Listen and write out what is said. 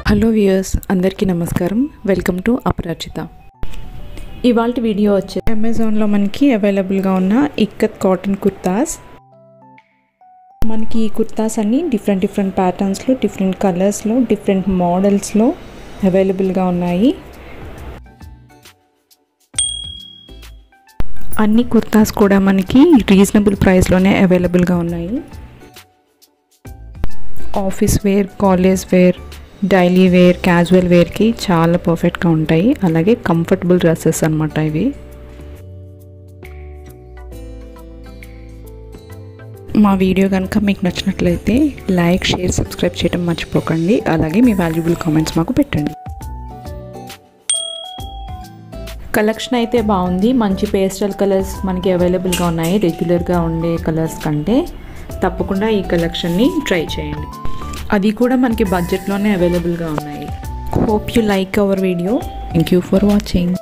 Hello viewers, అందరికీ నమస్కారం. Welcome to అపరాజిత. ఇవాళ వీడియో వచ్చే అమెజాన్లో మనకి అవైలబుల్గా ఉన్న ఇక్కత్ కాటన్ కుర్తాస్. మనకి ఈ కుర్తాస్ అన్నీ డిఫరెంట్ ప్యాటర్న్స్లో, డిఫరెంట్ కలర్స్లో, డిఫరెంట్ మోడల్స్లో అవైలబుల్గా ఉన్నాయి. అన్ని కుర్తాస్ కూడా మనకి రీజనబుల్ ప్రైస్లోనే అవైలబుల్గా ఉన్నాయి. Office wear, college wear, daily wear, casual వేర్కి చాలా పర్ఫెక్ట్గా ఉంటాయి. అలాగే కంఫర్టబుల్ డ్రెస్సెస్ అన్నమాట ఇవి. మా వీడియో కనుక మీకు నచ్చినట్లయితే లైక్, షేర్, సబ్స్క్రైబ్ చేయడం మర్చిపోకండి. అలాగే మీ వాల్యుబుల్ కామెంట్స్ మాకు పెట్టండి. కలెక్షన్ అయితే బాగుంది. మంచి పేస్టల్ కలర్స్ మనకి అవైలబుల్గా ఉన్నాయి. రెగ్యులర్గా ఉండే కలర్స్ కంటే తప్పకుండా ఈ కలెక్షన్ని ట్రై చేయండి. అది కూడా మనకి బడ్జెట్లోనే అవైలబుల్గా ఉన్నాయి. Hope you like our video. Thank you for watching.